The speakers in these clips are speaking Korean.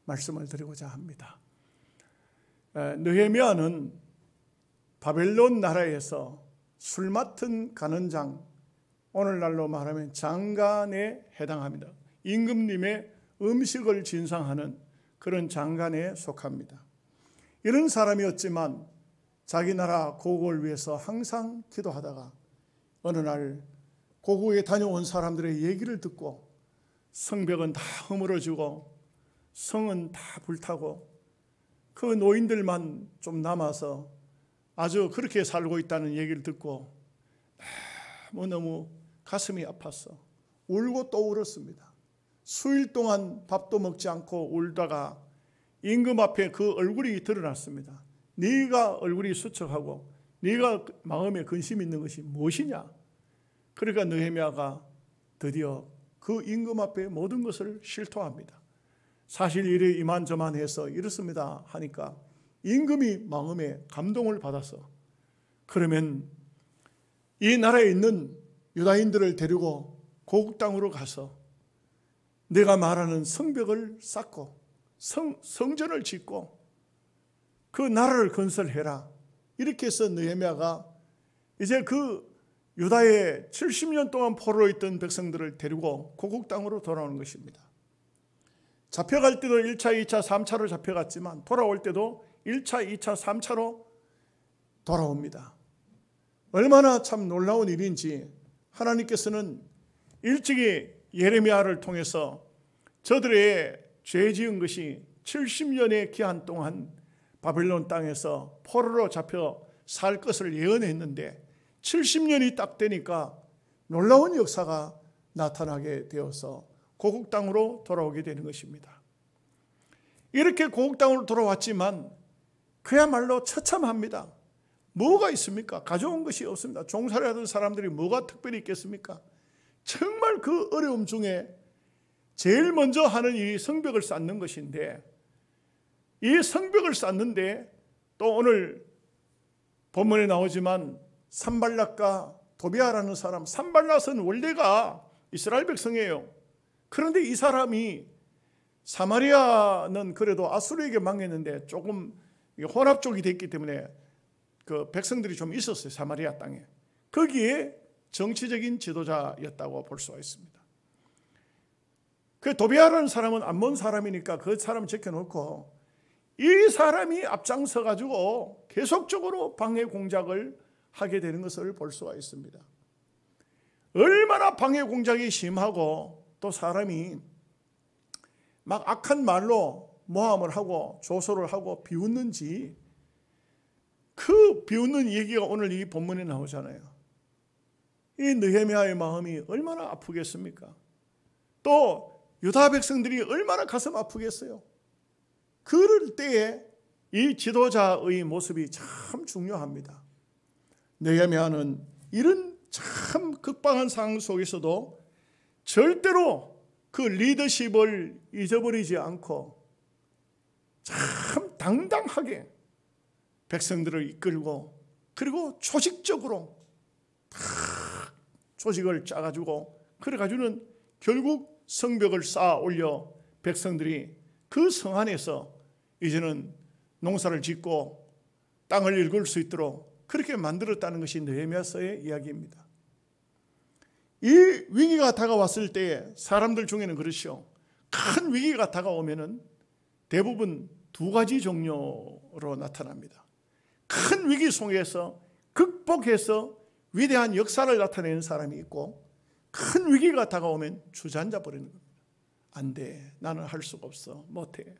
말씀을 드리고자 합니다. 느헤미야는 바벨론 나라에서 술 맡은 간원장, 오늘날로 말하면 장관에 해당합니다. 임금님의 음식을 진상하는 그런 장관에 속합니다. 이런 사람이었지만 자기 나라 고국을 위해서 항상 기도하다가 어느 날 고국에 다녀온 사람들의 얘기를 듣고 성벽은 다 허물어지고 성은 다 불타고 그 노인들만 좀 남아서 아주 그렇게 살고 있다는 얘기를 듣고 너무 가슴이 아팠어. 울고 또 울었습니다. 수일 동안 밥도 먹지 않고 울다가 임금 앞에 그 얼굴이 드러났습니다. 네가 얼굴이 수척하고 네가 마음에 근심 있는 것이 무엇이냐? 그러니까 느헤미야가 드디어 그 임금 앞에 모든 것을 실토합니다. 사실 이래 이만저만해서 이렇습니다 하니까 임금이 마음에 감동을 받아서 그러면 이 나라에 있는 유다인들을 데리고 고국 땅으로 가서 내가 말하는 성벽을 쌓고 성전을 짓고 그 나라를 건설해라. 이렇게 해서 느헤미야가 이제 그 유다에 70년 동안 포로로 있던 백성들을 데리고 고국 땅으로 돌아오는 것입니다. 잡혀갈 때도 1차, 2차, 3차로 잡혀갔지만 돌아올 때도 1차, 2차, 3차로 돌아옵니다. 얼마나 참 놀라운 일인지 하나님께서는 일찍이 예레미야를 통해서 저들의 죄 지은 것이 70년의 기한 동안 바벨론 땅에서 포로로 잡혀 살 것을 예언했는데 70년이 딱 되니까 놀라운 역사가 나타나게 되어서 고국 땅으로 돌아오게 되는 것입니다. 이렇게 고국 땅으로 돌아왔지만 그야말로 처참합니다. 뭐가 있습니까? 가져온 것이 없습니다. 종살이 하던 사람들이 뭐가 특별히 있겠습니까? 정말 그 어려움 중에 제일 먼저 하는 일이 성벽을 쌓는 것인데 이 성벽을 쌓는데 또 오늘 본문에 나오지만 산발랏과 도비아라는 사람, 산발랏은 원래가 이스라엘 백성이에요. 그런데 이 사람이 사마리아는 그래도 아수르에게 망했는데 조금 혼합 쪽이 됐기 때문에 그 백성들이 좀 있었어요. 사마리아 땅에. 거기에 정치적인 지도자였다고 볼 수가 있습니다. 그 도비아라는 사람은 암몬 사람이니까 그 사람을 제껴놓고 이 사람이 앞장서 가지고 계속적으로 방해 공작을 하게 되는 것을 볼 수가 있습니다. 얼마나 방해 공작이 심하고 또 사람이 막 악한 말로 모함을 하고 조소를 하고 비웃는지 그 비웃는 얘기가 오늘 이 본문에 나오잖아요. 이 느헤미야의 마음이 얼마나 아프겠습니까? 또 유다 백성들이 얼마나 가슴 아프겠어요. 그럴 때에 이 지도자의 모습이 참 중요합니다. 느헤미야는 이런 참 극박한 상황 속에서도 절대로 그 리더십을 잊어버리지 않고 참 당당하게 백성들을 이끌고 그리고 조직적으로 조직을 짜가지고 그래가지고는 결국 성벽을 쌓아 올려 백성들이 그 성 안에서 이제는 농사를 짓고 땅을 일굴 수 있도록 그렇게 만들었다는 것이 느헤미야서의 이야기입니다. 이 위기가 다가왔을 때 사람들 중에는 그렇죠. 큰 위기가 다가오면은 대부분 두 가지 종류로 나타납니다. 큰 위기 속에서 극복해서 위대한 역사를 나타내는 사람이 있고 큰 위기가 다가오면 주저앉아 버리는 겁니다. 안 돼. 나는 할 수가 없어. 못해.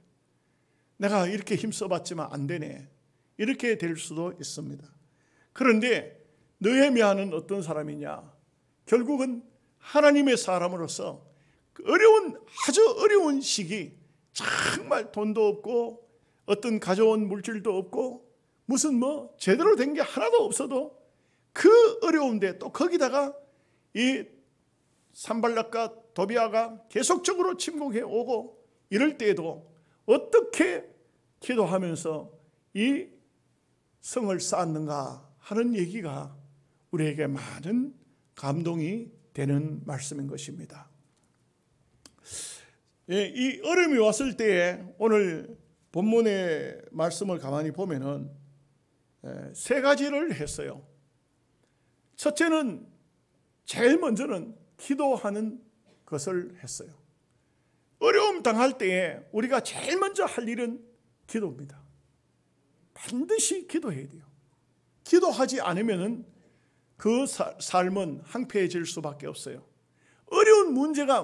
내가 이렇게 힘써봤지만 안 되네. 이렇게 될 수도 있습니다. 그런데 느헤미야는 어떤 사람이냐? 결국은 하나님의 사람으로서 아주 어려운 시기, 정말 돈도 없고 어떤 가져온 물질도 없고 무슨 제대로 된 게 하나도 없어도 그 어려운데 또 거기다가 이 산발랏과 도비아가 계속적으로 침공해 오고 이럴 때에도 어떻게 기도하면서 이 성을 쌓았는가 하는 얘기가 우리에게 많은 감동이 되는 말씀인 것입니다. 이 어려움이 왔을 때에 오늘 본문의 말씀을 가만히 보면은 세 가지를 했어요. 첫째는 제일 먼저는 기도하는 것을 했어요. 어려움 당할 때에 우리가 제일 먼저 할 일은 기도입니다. 반드시 기도해야 돼요. 기도하지 않으면은 그 삶은 황폐해질 수밖에 없어요. 어려운 문제가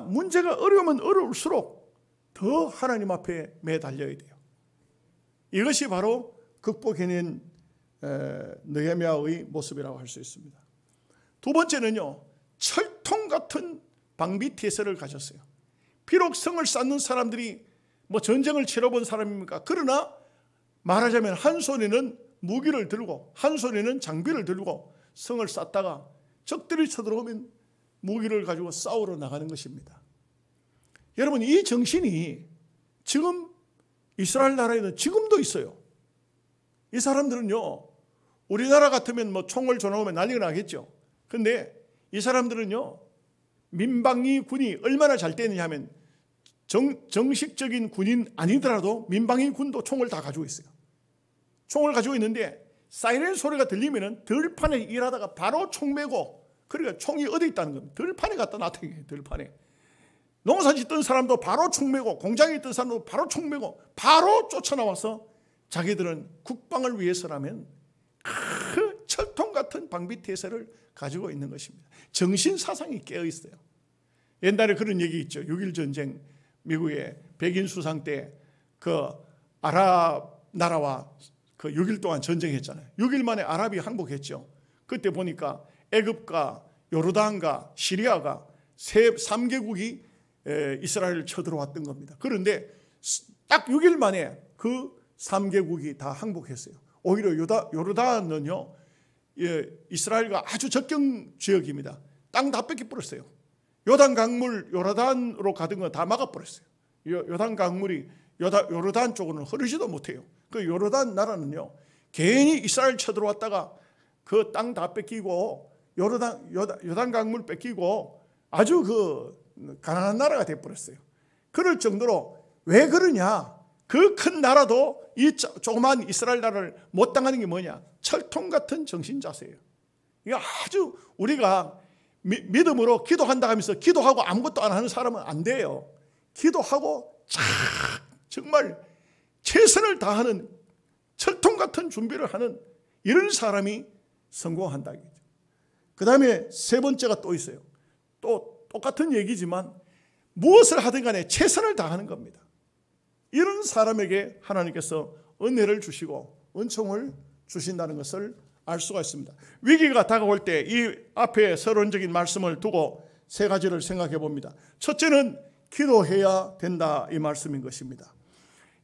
어려우면 어려울수록 더 하나님 앞에 매달려야 돼요. 이것이 바로 극복해낸 느헤미야의 모습이라고 할 수 있습니다. 두 번째는요, 철통 같은 방비태세를 가졌어요. 비록 성을 쌓는 사람들이 뭐 전쟁을 치러본 사람입니까? 그러나 말하자면 한 손에는 무기를 들고 한 손에는 장비를 들고 성을 쌓다가 적들이 쳐들어오면 무기를 가지고 싸우러 나가는 것입니다. 여러분, 이 정신이 지금 이스라엘 나라에는 지금도 있어요. 이 사람들은요, 우리나라 같으면 뭐 총을 겨누면 난리가 나겠죠. 그런데 이 사람들은요, 민방위 군이 얼마나 잘 되느냐 하면 정식적인 군인 아니더라도 민방위 군도 총을 다 가지고 있어요. 총을 가지고 있는데 사이렌 소리가 들리면은 들판에 일하다가 바로 총 메고, 그러니까 총이 어디 있다는 겁니다. 들판에 갖다 놔둬요. 들판에. 농사 짓던 사람도 바로 총 메고, 공장에 있던 사람도 바로 총 메고, 바로 쫓아나와서 자기들은 국방을 위해서라면 그 철통 같은 방비태세를 가지고 있는 것입니다. 정신 사상이 깨어 있어요. 옛날에 그런 얘기 있죠. 6.1 전쟁, 미국의 백인 수상 때 그 아랍 나라와 그 6일 동안 전쟁했잖아요. 6일 만에 아랍이 항복했죠. 그때 보니까 애굽과 요르단과 시리아가 3개국이 이스라엘을 쳐들어왔던 겁니다. 그런데 딱 6일 만에 그 3개국이 다 항복했어요. 오히려 요르단은요, 이스라엘과 아주 접경 지역입니다. 땅 다 뺏겨버렸어요. 요단 강물 요르단으로 가던 거 다 막아버렸어요. 요단 강물이 요르단 쪽으로는 흐르지도 못해요. 그 요르단 나라는요, 괜히 이스라엘 쳐들어왔다가 그 땅 다 뺏기고 요단 강물 뺏기고 아주 그 가난한 나라가 돼버렸어요. 그럴 정도로 왜 그러냐? 그 큰 나라도 이 조그만 이스라엘 나라를 못 당하는 게 뭐냐? 철통 같은 정신 자세예요. 이거 아주 우리가 믿음으로 기도한다 하면서 기도하고 아무것도 안 하는 사람은 안 돼요. 기도하고 정말 최선을 다하는 철통 같은 준비를 하는 이런 사람이 성공한다. 그 다음에 세 번째가 또 있어요. 또 똑같은 얘기지만 무엇을 하든 간에 최선을 다하는 겁니다. 이런 사람에게 하나님께서 은혜를 주시고 은총을 주신다는 것을 알 수가 있습니다. 위기가 다가올 때 이 앞에 서론적인 말씀을 두고 세 가지를 생각해 봅니다. 첫째는 기도해야 된다, 이 말씀인 것입니다.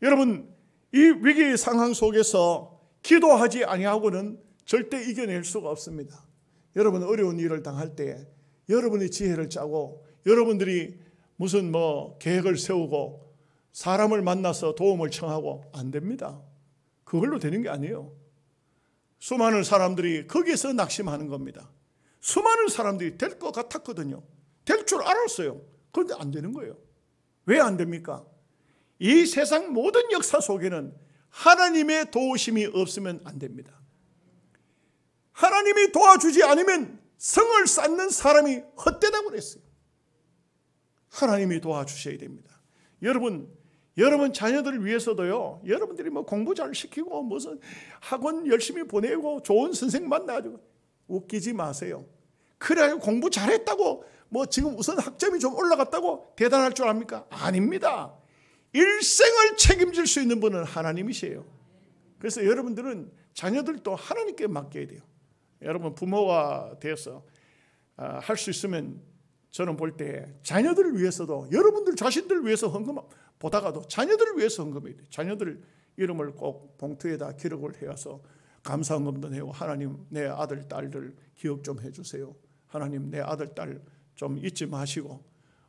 여러분, 이 위기 상황 속에서 기도하지 아니하고는 절대 이겨낼 수가 없습니다. 여러분, 어려운 일을 당할 때 여러분이 지혜를 짜고 여러분들이 무슨 계획을 세우고 사람을 만나서 도움을 청하고 안 됩니다. 그걸로 되는 게 아니에요. 수많은 사람들이 거기에서 낙심하는 겁니다. 수많은 사람들이 될 것 같았거든요. 될 줄 알았어요. 그런데 안 되는 거예요. 왜 안 됩니까? 이 세상 모든 역사 속에는 하나님의 도우심이 없으면 안 됩니다. 하나님이 도와주지 않으면 성을 쌓는 사람이 헛되다고 그랬어요. 하나님이 도와주셔야 됩니다. 여러분 자녀들을 위해서도요, 여러분들이 공부 잘 시키고 무슨 학원 열심히 보내고 좋은 선생 만나가지고 웃기지 마세요. 그래야 공부 잘했다고 지금 우선 학점이 좀 올라갔다고 대단할 줄 압니까? 아닙니다. 일생을 책임질 수 있는 분은 하나님이세요. 그래서 여러분들은 자녀들도 하나님께 맡겨야 돼요. 여러분 부모가 되어서 할 수 있으면 저는 볼 때 자녀들을 위해서도, 여러분들 자신들을 위해서 헌금보다가도 자녀들을 위해서 헌금해야 돼요. 자녀들 이름을 꼭 봉투에다 기록을 해서 감사헌금도 내고, 하나님 내 아들 딸들 기억 좀 해주세요. 하나님 내 아들 딸 좀 잊지 마시고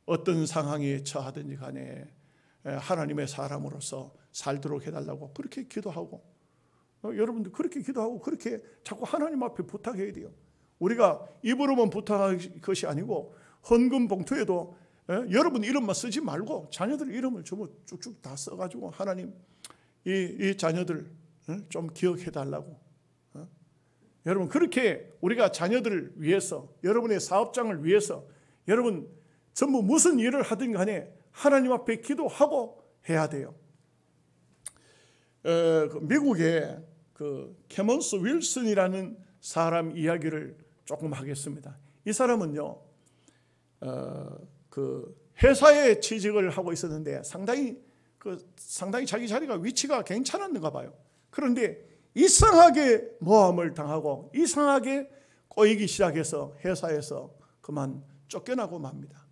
어떤 상황에 처하든지 간에 하나님의 사람으로서 살도록 해달라고 그렇게 기도하고, 여러분들 그렇게 기도하고 그렇게 자꾸 하나님 앞에 부탁해야 돼요. 우리가 입으로만 부탁할 것이 아니고 헌금 봉투에도 여러분 이름만 쓰지 말고 자녀들 이름을 전부 쭉쭉 다 써가지고 하나님 이 자녀들 좀 기억해 달라고. 여러분 그렇게 우리가 자녀들을 위해서, 여러분의 사업장을 위해서, 여러분 전부 무슨 일을 하든 간에 하나님 앞에 기도하고 해야 돼요. 미국의 그 캐먼스 윌슨이라는 사람 이야기를 조금 하겠습니다. 이 사람은요, 그 회사에 취직을 하고 있었는데 상당히 자기 자리가 위치가 괜찮았는가 봐요. 그런데 이상하게 모함을 당하고 이상하게 꼬이기 시작해서 회사에서 그만 쫓겨나고 맙니다.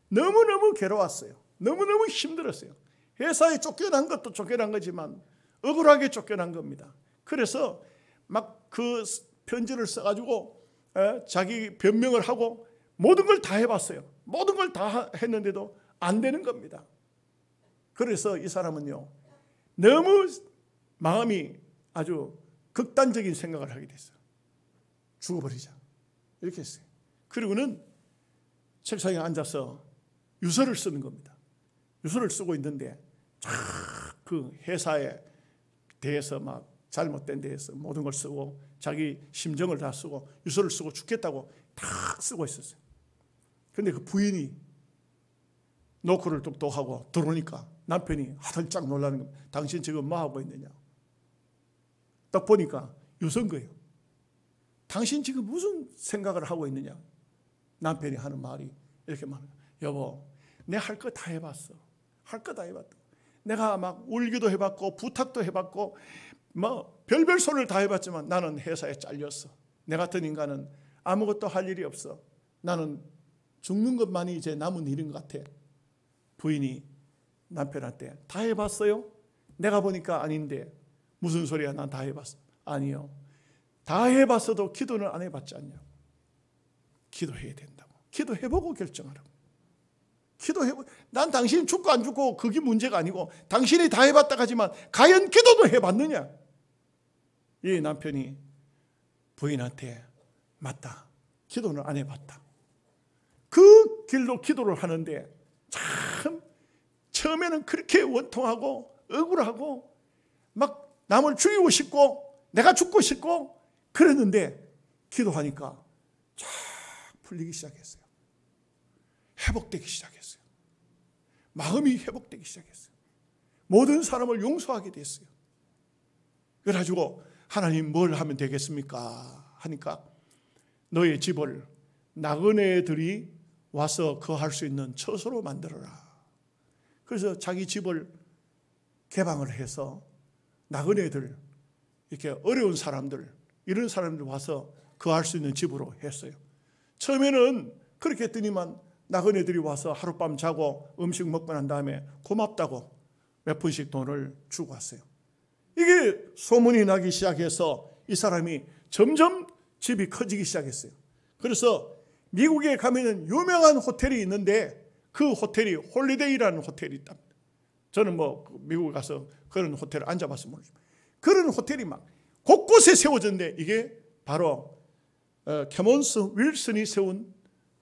너무너무 괴로웠어요. 너무너무 힘들었어요. 회사에 쫓겨난 것도 쫓겨난 거지만 억울하게 쫓겨난 겁니다. 그래서 막 그 편지를 써가지고 자기 변명을 하고 모든 걸 다 해봤어요. 모든 걸 다 했는데도 안 되는 겁니다. 그래서 이 사람은요, 너무 마음이 아주 극단적인 생각을 하게 됐어요. 죽어버리자 이렇게 했어요. 그리고는 책상에 앉아서 유서를 쓰는 겁니다. 유서를 쓰고 있는데 그 회사에 대해서 막 잘못된 데에서 모든 걸 쓰고 자기 심정을 다 쓰고 유서를 쓰고 죽겠다고 다 쓰고 있었어요. 그런데 그 부인이 노크를 똑똑하고 들어오니까 남편이 하들짝 놀라는 겁니다. 당신 지금 뭐 하고 있느냐. 딱 보니까 유서인 거예요. 당신 지금 무슨 생각을 하고 있느냐. 남편이 하는 말이 이렇게 말해요. 여보, 내 할 거 다 해봤어. 할 거 다 해봤다. 내가 막 울기도 해봤고 부탁도 해봤고 뭐 별별 소리를 다 해봤지만 나는 회사에 잘렸어. 내 같은 인간은 아무것도 할 일이 없어. 나는 죽는 것만이 이제 남은 일인 것 같아. 부인이 남편한테 다 해봤어요? 내가 보니까 아닌데 무슨 소리야. 난 다 해봤어. 아니요. 다 해봤어도 기도는 안 해봤지 않냐고. 기도해야 된다고. 기도해보고 결정하라고. 기도해보고. 난 당신이 죽고 안 죽고 그게 문제가 아니고 당신이 다 해봤다 하지만 과연 기도도 해봤느냐. 이 남편이 부인한테 맞다. 기도는 안 해봤다. 그 길로 기도를 하는데 참 처음에는 그렇게 원통하고 억울하고 막 남을 죽이고 싶고 내가 죽고 싶고 그랬는데 기도하니까 쫙 풀리기 시작했어요. 회복되기 시작했어요. 마음이 회복되기 시작했어요. 모든 사람을 용서하게 됐어요. 그래가지고 하나님 뭘 하면 되겠습니까? 하니까 너의 집을 나그네들이 와서 거할 수 있는 처소로 만들어라. 그래서 자기 집을 개방을 해서 나그네들, 이렇게 어려운 사람들, 이런 사람들 와서 거할 수 있는 집으로 했어요. 처음에는 그렇게 했더니만 나그네들이 와서 하룻밤 자고 음식 먹고 난 다음에 고맙다고 몇 푼씩 돈을 주고 왔어요. 이게 소문이 나기 시작해서 이 사람이 점점 집이 커지기 시작했어요. 그래서 미국에 가면은 유명한 호텔이 있는데 그 호텔이 홀리데이라는 호텔이 있답니다. 저는 뭐 미국에 가서 그런 호텔을 앉아봐서 모르지만 그런 호텔이 막 곳곳에 세워졌는데 이게 바로 캐먼스 윌슨이 세운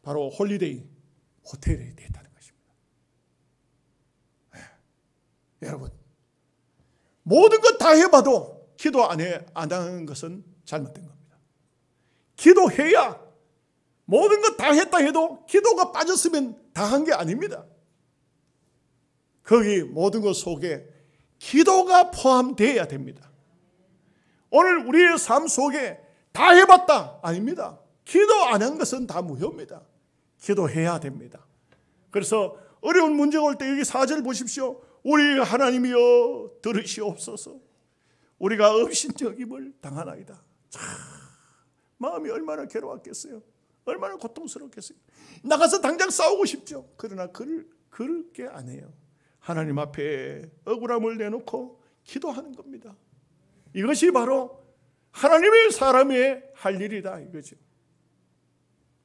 바로 홀리데이 호텔이 됐다는 것입니다. 여러분, 모든 것 다 해봐도 기도 안 하는 것은 잘못된 겁니다. 기도해야 모든 것 다 했다 해도 기도가 빠졌으면 다 한 게 아닙니다. 거기 모든 것 속에 기도가 포함되어야 됩니다. 오늘 우리의 삶 속에 다 해봤다 아닙니다. 기도 안 한 것은 다 무효입니다. 기도해야 됩니다. 그래서 어려운 문제가 올 때 여기 4절 보십시오. 우리 하나님이여 들으시옵소서. 우리가 업신여김을 당하나이다. 참 마음이 얼마나 괴로웠겠어요. 얼마나 고통스럽겠어요. 나가서 당장 싸우고 싶죠. 그러나 그렇게 안 해요. 하나님 앞에 억울함을 내놓고 기도하는 겁니다. 이것이 바로 하나님의 사람의 할 일이다 이거죠.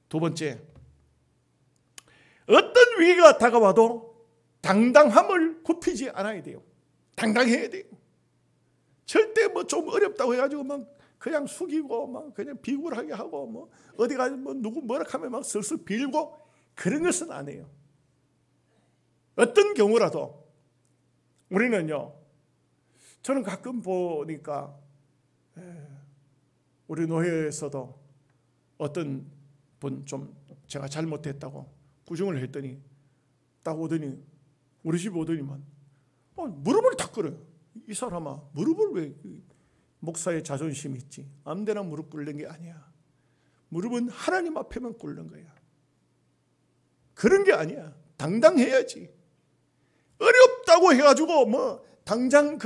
두 번째, 어떤 위기가 다가와도 당당함을 굽히지 않아야 돼요. 당당해야 돼요. 절대 뭐 좀 어렵다고 해가지고 막 그냥 숙이고 막 그냥 비굴하게 하고 뭐 어디 가서 뭐 누구 뭐라 하면 막 슬슬 빌고 그런 것은 안 해요. 어떤 경우라도 우리는요, 저는 가끔 보니까 우리 노회에서도 어떤 분 좀 제가 잘못했다고 구정을 했더니 딱 오더니 우리 집 오더니만 무릎을 탁 꿇어요. 이 사람아, 무릎을 왜, 목사의 자존심이 있지, 아무데나 무릎 꿇는 게 아니야. 무릎은 하나님 앞에만 꿇는 거야. 그런 게 아니야. 당당해야지. 어렵다고 해가지고 당장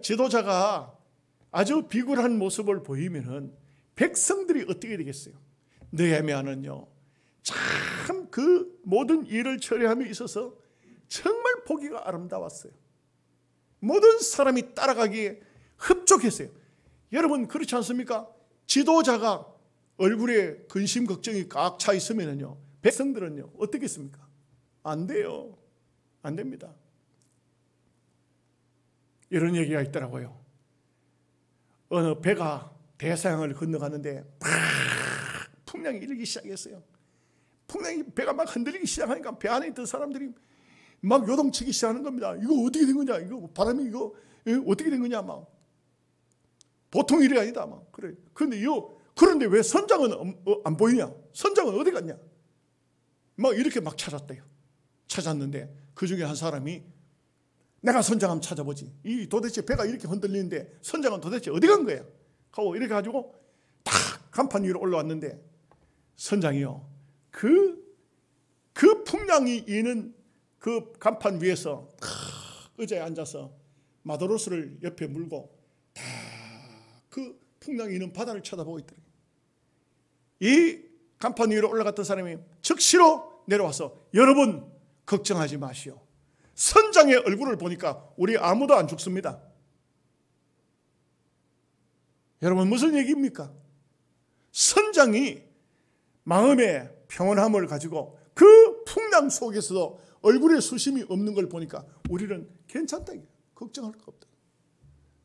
지도자가 아주 비굴한 모습을 보이면은 백성들이 어떻게 되겠어요? 느헤미야는요, 참 그 모든 일을 처리함에 있어서 정말 보기가 아름다웠어요. 모든 사람이 따라가기에 흡족했어요. 여러분 그렇지 않습니까? 지도자가 얼굴에 근심 걱정이 꽉 차 있으면요, 백성들은요 어떻겠습니까? 안 돼요. 안 됩니다. 이런 얘기가 있더라고요. 어느 배가 대서양을 건너가는데 풍랑이 일기 시작했어요. 풍랑이 배가 막 흔들리기 시작하니까 배 안에 있던 사람들이 막 요동치기 시작하는 겁니다. 이거 어떻게 된 거냐? 이거 바람이 이거 어떻게 된 거냐? 막 보통 일이 아니다. 막 그래. 그런데 왜 선장은 안 보이냐? 선장은 어디 갔냐? 막 이렇게 막 찾았대요. 찾았는데 그 중에 한 사람이 내가 선장 한번 찾아보지. 이 도대체 배가 이렇게 흔들리는데 선장은 도대체 어디 간 거야? 하고 이렇게 가지고 딱 간판 위로 올라왔는데 선장이요, 그 풍랑이 이는 그 간판 위에서 의자에 앉아서 마도로스를 옆에 물고 다 그 풍랑이 이는 바다를 쳐다보고 있더래요. 이 간판 위로 올라갔던 사람이 즉시로 내려와서 여러분 걱정하지 마시오. 선장의 얼굴을 보니까 우리 아무도 안 죽습니다. 여러분 무슨 얘기입니까? 선장이 마음의 평온함을 가지고 그 풍랑 속에서도 얼굴에 수심이 없는 걸 보니까 우리는 괜찮다. 걱정할 거 없다.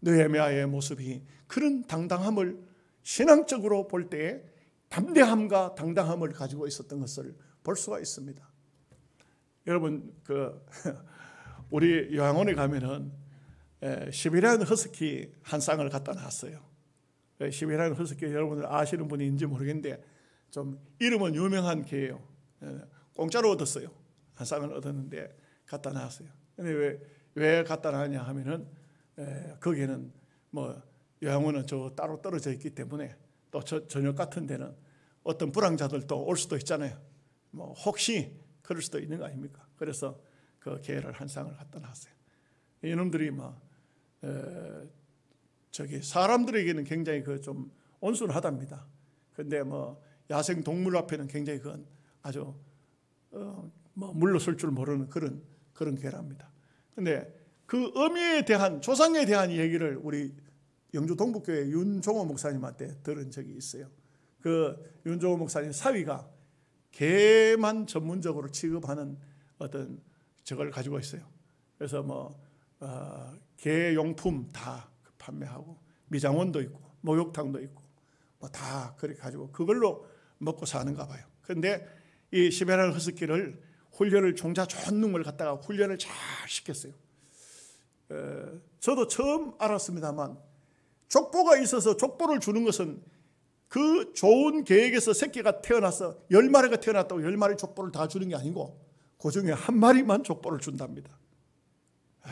느헤미야의 모습이 그런 당당함을 신앙적으로 볼 때에 담대함과 당당함을 가지고 있었던 것을 볼 수가 있습니다. 여러분 우리 요양원에 가면은 시베리안 허스키 한 쌍을 갖다 놨어요. 시베리안 허스키 여러분들 아시는 분이 있는지 모르겠는데 좀 이름은 유명한 개예요. 공짜로 얻었어요. 한 쌍을 얻었는데 갖다 놨어요. 근데 왜 갖다 놨냐 하면은 거기는 요양원은 저 따로 떨어져 있기 때문에 또 저녁 같은 데는 어떤 불황자들도 올 수도 있잖아요. 혹시 그럴 수도 있는 거 아닙니까? 그래서 그 개를 한 쌍을 갖다 놨어요. 이놈들이 사람들에게는 굉장히 좀 온순하답니다. 근데 야생 동물 앞에는 굉장히 그건 아주 물러설 줄 모르는 그런 개랍니다. 근데 그 어미에 대한 조상에 대한 얘기를 우리 영주 동북교회 윤종호 목사님한테 들은 적이 있어요. 그 윤종호 목사님 사위가 개만 전문적으로 취급하는 어떤 저걸 가지고 있어요. 그래서 개 용품 다 판매하고 미장원도 있고 목욕탕도 있고 다 그렇게 가지고 그걸로 먹고 사는가 봐요. 그런데 이 시베리안 허스키를 훈련을 종자 좋은 놈을 갖다가 훈련을 잘 시켰어요. 저도 처음 알았습니다만 족보가 있어서 족보를 주는 것은 그 좋은 개에게서 새끼가 태어나서 10마리가 태어났다고 10마리 족보를 다 주는 게 아니고 그 중에 한 마리만 족보를 준답니다.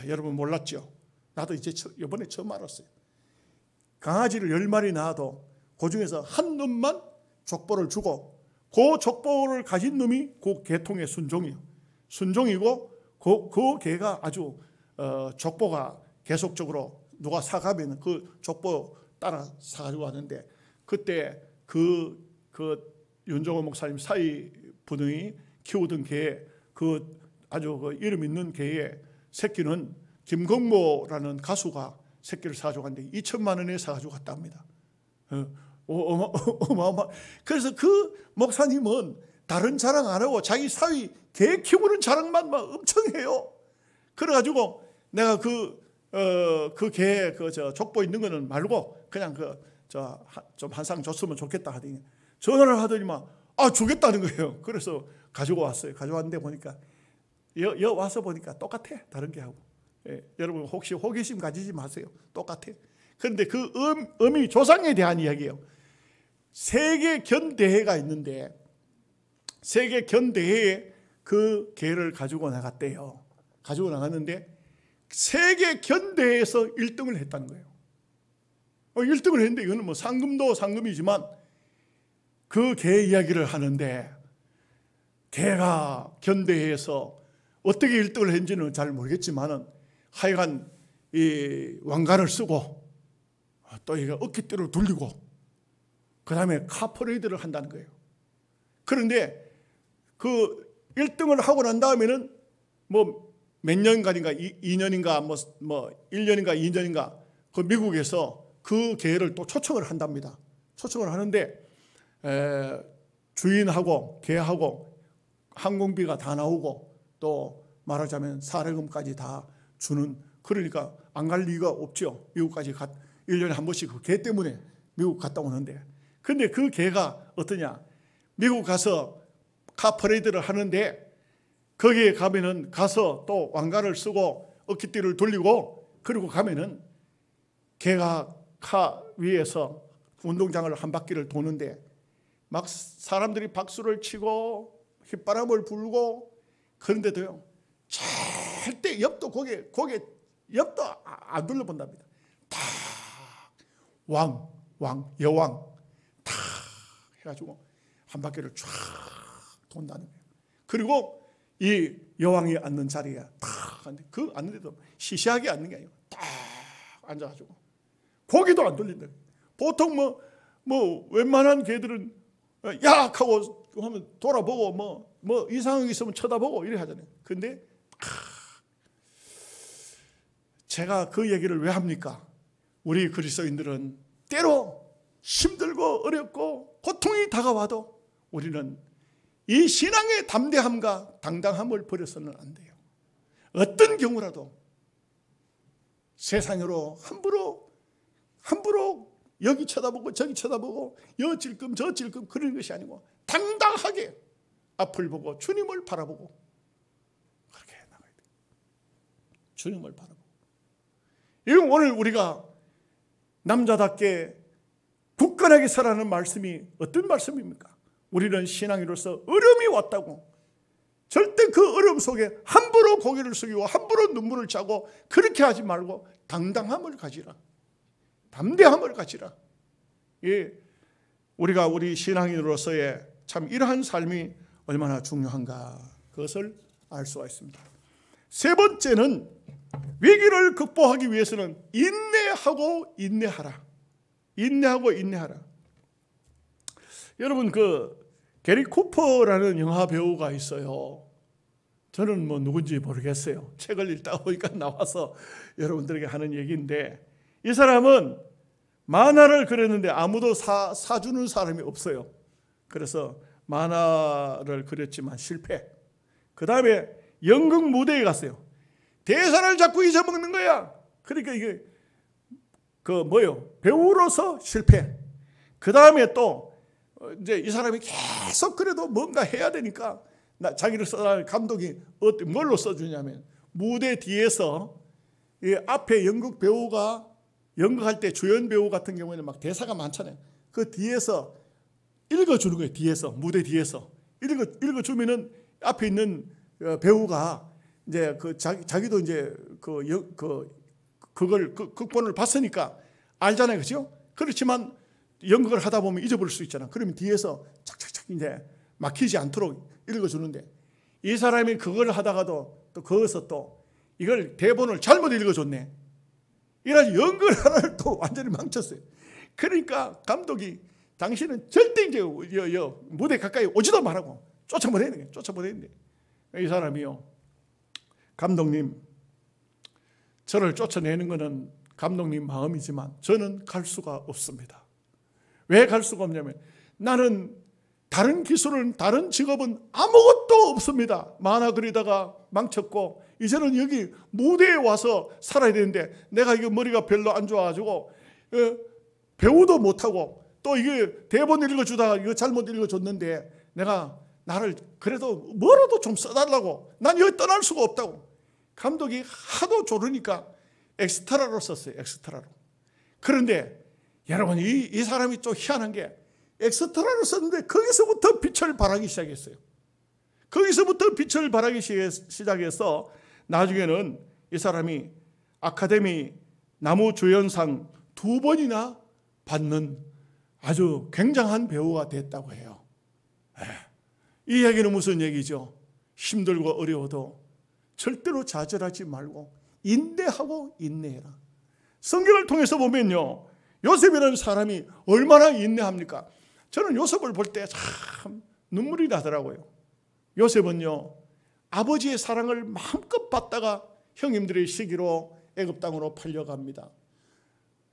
여러분 몰랐죠? 나도 이번에 처음 알았어요. 강아지를 10마리 낳아도 그 중에서 한 놈만 족보를 주고 그 족보를 가진 놈이 그 계통의 순종이고 그 개가 아주 족보가 계속적으로 누가 사가면 그 족보 따라 사가지고 왔는데 그때 그 윤종호 목사님 사이 분이 키우던 개 아주 이름 있는 개의 새끼는 김건모라는 가수가 새끼를 사가지고 갔는데 2천만 원에 사가지고 갔다 합니다. 어마어마. 그래서 그 목사님은 다른 자랑 안 하고 자기 사위 개 키우는 자랑만 막 엄청 해요. 그래가지고 내가 그 개 족보 있는 거는 말고 그냥 좀 한 쌍 줬으면 좋겠다 하더니 전화를 하더니만 주겠다는 거예요. 그래서 가지고 왔어요. 가져왔는데 보니까 여 와서 보니까 똑같아. 다른 게 하고. 여러분 혹시 호기심 가지지 마세요. 똑같아. 그런데 그 의미 조상에 대한 이야기예요. 세계 견대회가 있는데 세계 견대회에 그 개를 가지고 나갔대요. 가지고 나갔는데 세계 견대회에서 1등을 했다는 거예요. 1등을 했는데 이거는 뭐 상금도 상금이지만 그 개 이야기를 하는데 개가 견대회에서 어떻게 1등을 했는지는 잘 모르겠지만은 하여간 이 왕관을 쓰고 또 이거 어깨띠로 돌리고 그 다음에 카퍼레이드를 한다는 거예요. 그런데 그 1등을 하고 난 다음에는 뭐 몇 년간인가 2년인가 뭐 1년인가 2년인가 그 미국에서 그 개를 또 초청을 한답니다. 초청을 하는데 주인하고 개하고 항공비가 다 나오고 또 말하자면 사례금까지 다 주는, 그러니까 안 갈 리가 없죠. 미국까지 1년에 한 번씩 그 개 때문에 미국 갔다 오는데, 근데 그 개가 어떠냐, 미국 가서 카퍼레이드를 하는데 거기에 가면은 가서 또 왕관을 쓰고 어깨띠를 돌리고 그리고 가면은 개가 카 위에서 운동장을 한 바퀴를 도는데 막 사람들이 박수를 치고 휘바람을 불고, 그런데도요 절대 옆도 고개 옆도 안 돌려본답니다. 다 여왕 다 해가지고 한 바퀴를 쫙 돈다는 거예요. 그리고 이 여왕이 앉는 자리에 딱 앉는데, 그 앉는데도 시시하게 앉는 게 아니고 딱 앉아가지고 고개도 안 돌린다. 보통 뭐 웬만한 개들은 약 하고 하면 돌아보고 뭐 이상한 게 있으면 쳐다보고 이래 하잖아요. 근데 제가 그 얘기를 왜 합니까? 우리 그리스도인들은 때로 힘들고 어렵고 고통이 다가와도 우리는 이 신앙의 담대함과 당당함을 버려서는 안 돼요. 어떤 경우라도 세상으로 함부로 여기 쳐다보고 저기 쳐다보고 여 찔끔 저 찔끔 그런 것이 아니고 당당하게 앞을 보고 주님을 바라보고 그렇게 나가야 돼요. 주님을 바라보고. 이건 오늘 우리가 남자답게 굳건하게 살아가는 말씀이 어떤 말씀입니까? 우리는 신앙인으로서 어려움이 왔다고 절대 그 어려움 속에 함부로 고개를 숙이고 함부로 눈물을 짜고 그렇게 하지 말고 당당함을 가지라. 담대함을 가지라. 예, 우리가 우리 신앙인으로서의 참 이러한 삶이 얼마나 중요한가, 그것을 알 수가 있습니다. 세 번째는 위기를 극복하기 위해서는 인내하고 인내하라. 여러분 게리 쿠퍼라는 영화 배우가 있어요. 저는 뭐 누군지 모르겠어요. 책을 읽다 보니까 나와서 여러분들에게 하는 얘기인데, 이 사람은 만화를 그렸는데 아무도 사주는 사람이 없어요. 그래서 만화를 그렸지만 실패. 그 다음에 연극 무대에 갔어요. 대사를 자꾸 잊어먹는 거야. 그러니까 이게 배우로서 실패. 그 다음에 또 이제 이 사람이 계속 그래도 뭔가 해야 되니까 자기를 써달 감독이 뭘로 써주냐면, 무대 뒤에서 이 앞에 연극 배우가 연극할 때 주연 배우 같은 경우에는 막 대사가 많잖아요. 그 뒤에서 읽어주는 거예요. 뒤에서, 무대 뒤에서 읽어주면은 앞에 있는 배우가 이제 자기도 이제 그걸 극본을 봤으니까 알잖아요, 그렇죠? 그렇지만 연극을 하다 보면 잊어버릴 수 있잖아. 그러면 뒤에서 착착착 이제 막히지 않도록 읽어주는데, 이 사람이 그걸 하다가도 또 거기서 또 이걸 대본을 잘못 읽어줬네. 이래서 연극을 하나를 또 완전히 망쳤어요. 그러니까 감독이 당신은 절대 이제 무대 가까이 오지도 말라고 쫓아보내는데, 이 사람이요, 감독님, 저를 쫓아내는 것은 감독님 마음이지만 저는 갈 수가 없습니다. 왜 갈 수가 없냐면 나는 다른 기술은, 다른 직업은 아무것도 없습니다. 만화 그리다가 망쳤고 이제는 여기 무대에 와서 살아야 되는데 내가 이거 머리가 별로 안 좋아가지고 배우도 못하고 또 이게 대본 읽어주다가 이거 잘못 읽어줬는데 내가 나를 그래도 뭐라도 좀 써달라고. 난 여기 떠날 수가 없다고. 감독이 하도 조르니까 엑스트라로 썼어요. 엑스트라로. 그런데 여러분 이 사람이 좀 희한한 게 엑스트라로 썼는데 거기서부터 빛을 발하기 시작했어요. 거기서부터 빛을 발하기 시작해서 나중에는 이 사람이 아카데미 나무주연상 2번이나 받는 아주 굉장한 배우가 됐다고 해요. 이 얘기는 무슨 얘기죠? 힘들고 어려워도 절대로 좌절하지 말고 인내하고 인내해라. 성경을 통해서 보면요, 요셉이라는 사람이 얼마나 인내합니까? 저는 요셉을 볼 때 참 눈물이 나더라고요. 요셉은요, 아버지의 사랑을 마음껏 받다가 형님들의 시기로 애굽 땅으로 팔려갑니다.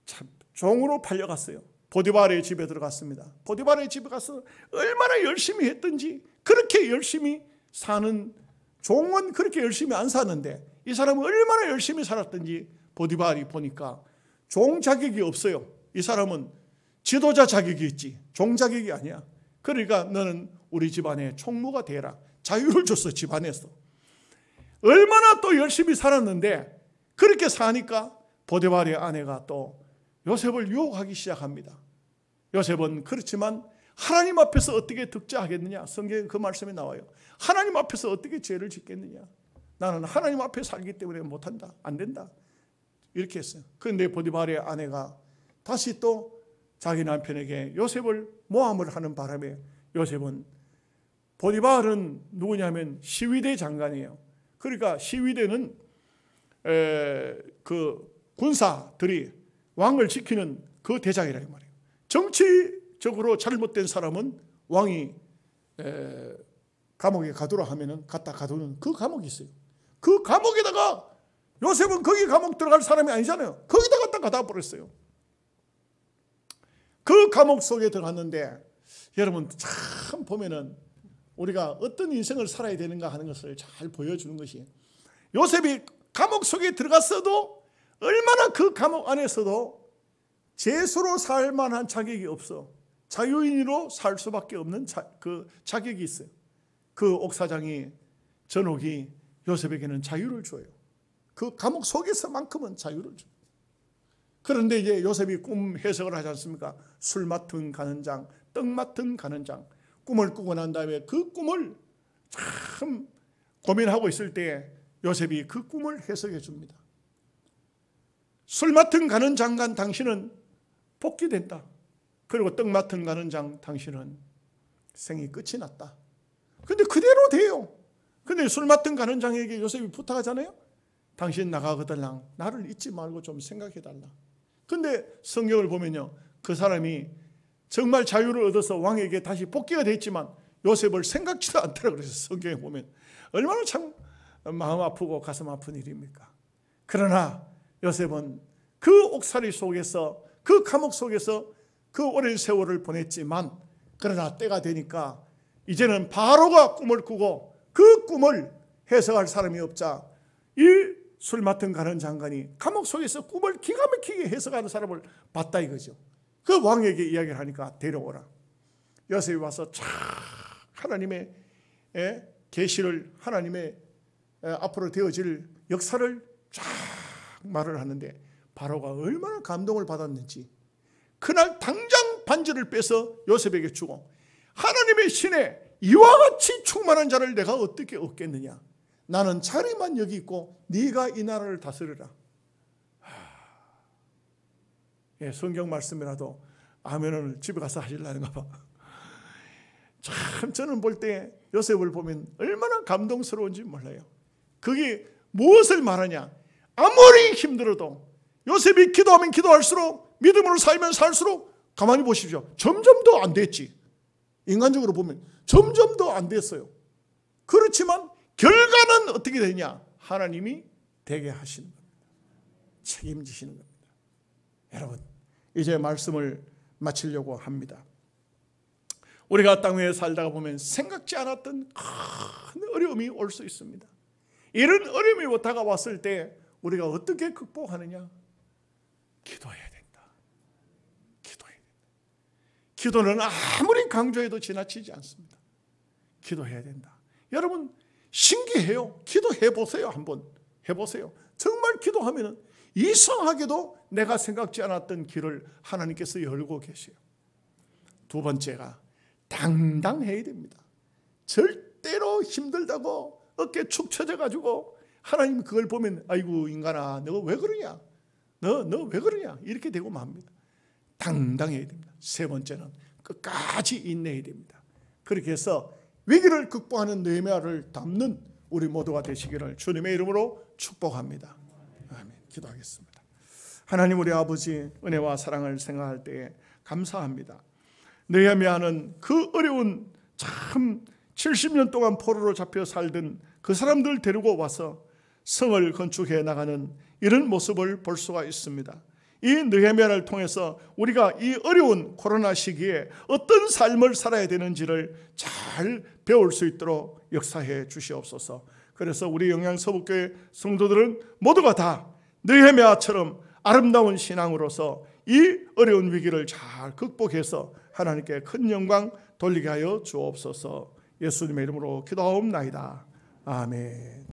참 종으로 팔려갔어요. 보디발의 집에 들어갔습니다. 보디발의 집에 가서 얼마나 열심히 했든지, 그렇게 열심히 사는 종은 그렇게 열심히 안 사는데 이 사람은 얼마나 열심히 살았든지 보디발이 보니까 종 자격이 없어요. 이 사람은 지도자 자격이 있지 종 자격이 아니야. 그러니까 너는 우리 집안의 총무가 되라. 자유를 줬어. 집안에서 얼마나 또 열심히 살았는데 그렇게 사니까 보디발의 아내가 또 요셉을 유혹하기 시작합니다. 요셉은 그렇지만 하나님 앞에서 어떻게 득자하겠느냐. 성경에 그 말씀이 나와요. 하나님 앞에서 어떻게 죄를 짓겠느냐. 나는 하나님 앞에 살기 때문에 못한다. 안 된다. 이렇게 했어요. 그런데 보디발의 아내가 다시 또 자기 남편에게 요셉을 모함을 하는 바람에 요셉은, 보디발은 누구냐면 시위대 장관이에요. 그러니까 시위대는 그 군사들이 왕을 지키는 그 대장이라 이 말이에요. 정치적으로 잘못된 사람은 왕이 감옥에 가두라 하면은 갖다 가두는 그 감옥이 있어요. 그 감옥에다가 요셉은 거기 감옥 들어갈 사람이 아니잖아요. 거기다 갖다 가다 버렸어요. 그 감옥 속에 들어갔는데 여러분 참 보면은 우리가 어떤 인생을 살아야 되는가 하는 것을 잘 보여주는 것이, 요셉이 감옥 속에 들어갔어도 얼마나 그 감옥 안에서도 죄수로 살 만한 자격이 없어. 자유인으로 살 수밖에 없는 그 자격이 있어요. 그 옥사장이, 전옥이 요셉에게는 자유를 줘요. 그 감옥 속에서만큼은 자유를 줘요. 그런데 이제 요셉이 꿈 해석을 하지 않습니까? 술 맡은 가는 장, 떡 맡은 가는 장. 꿈을 꾸고 난 다음에 그 꿈을 참 고민하고 있을 때 요셉이 그 꿈을 해석해 줍니다. 술 맡은 가는 장관 당신은 복귀된다. 그리고 떡 맡은 가는 장 당신은 생이 끝이 났다. 근데 그대로 돼요. 근데 술 맡은 가는 장에게 요셉이 부탁하잖아요. 당신 나가거들랑 나를 잊지 말고 좀 생각해달라. 근데 성경을 보면요, 그 사람이 정말 자유를 얻어서 왕에게 다시 복귀가 됐지만 요셉을 생각지도 않더라 그래서 성경에 보면 얼마나 참 마음 아프고 가슴 아픈 일입니까? 그러나 요셉은 그 옥살이 속에서, 그 감옥 속에서 그 오랜 세월을 보냈지만, 그러나 때가 되니까 이제는 바로가 꿈을 꾸고 그 꿈을 해석할 사람이 없자 이 술 맡은 가는 장관이 감옥 속에서 꿈을 기가 막히게 해석하는 사람을 봤다 이거죠. 그 왕에게 이야기를 하니까 데려오라. 요셉이 와서 쫙 하나님의 계시를, 하나님의 앞으로 되어질 역사를 쫙 말을 하는데 바로가 얼마나 감동을 받았는지, 그날 당장 반지를 빼서 요셉에게 주고, 하나님의 신에 이와 같이 충만한 자를 내가 어떻게 얻겠느냐. 나는 자리만 여기 있고 네가 이 나라를 다스려라. 예, 성경 말씀이라도 아멘을 집에 가서 하시려는가 봐. 참 저는 볼 때 요셉을 보면 얼마나 감동스러운지 몰라요. 그게 무엇을 말하냐. 아무리 힘들어도 요셉이 기도하면 기도할수록, 믿음으로 살면 살수록, 가만히 보십시오, 점점 더 안 됐지. 인간적으로 보면 점점 더 안 됐어요. 그렇지만 결과는 어떻게 되냐. 하나님이 되게 하시는 겁니다. 책임지시는 겁니다. 여러분 이제 말씀을 마치려고 합니다. 우리가 땅 위에 살다가 보면 생각지 않았던 큰 어려움이 올 수 있습니다. 이런 어려움이 다가왔을 때 우리가 어떻게 극복하느냐. 기도해야 된다. 기도해야 된다. 기도는 아무리 강조해도 지나치지 않습니다. 기도해야 된다. 여러분 신기해요. 기도해 보세요. 한번 해보세요. 정말 기도하면 이상하게도 내가 생각지 않았던 길을 하나님께서 열고 계세요. 두 번째가 당당해야 됩니다. 절대로 힘들다고 어깨 축 처져가지고 하나님 그걸 보면 아이고 인간아 너 왜 그러냐, 너 왜 그러냐 이렇게 되고 맙니다. 당당해야 됩니다. 세 번째는 끝까지 인내해야 됩니다. 그렇게 해서 위기를 극복하는 느헤미야를 닮는 우리 모두가 되시기를 주님의 이름으로 축복합니다. 아멘. 기도하겠습니다. 하나님 우리 아버지 은혜와 사랑을 생각할 때에 감사합니다. 느헤미야는 그 어려운 참 70년 동안 포로로 잡혀 살던 그 사람들 데리고 와서 성을 건축해 나가는 이런 모습을 볼 수가 있습니다. 이 느헤미야를 통해서 우리가 이 어려운 코로나 시기에 어떤 삶을 살아야 되는지를 잘 배울 수 있도록 역사해 주시옵소서. 그래서 우리 영양서북교회 성도들은 모두가 다 느헤미야처럼 아름다운 신앙으로서 이 어려운 위기를 잘 극복해서 하나님께 큰 영광 돌리게 하여 주옵소서. 예수님의 이름으로 기도하옵나이다. 아멘.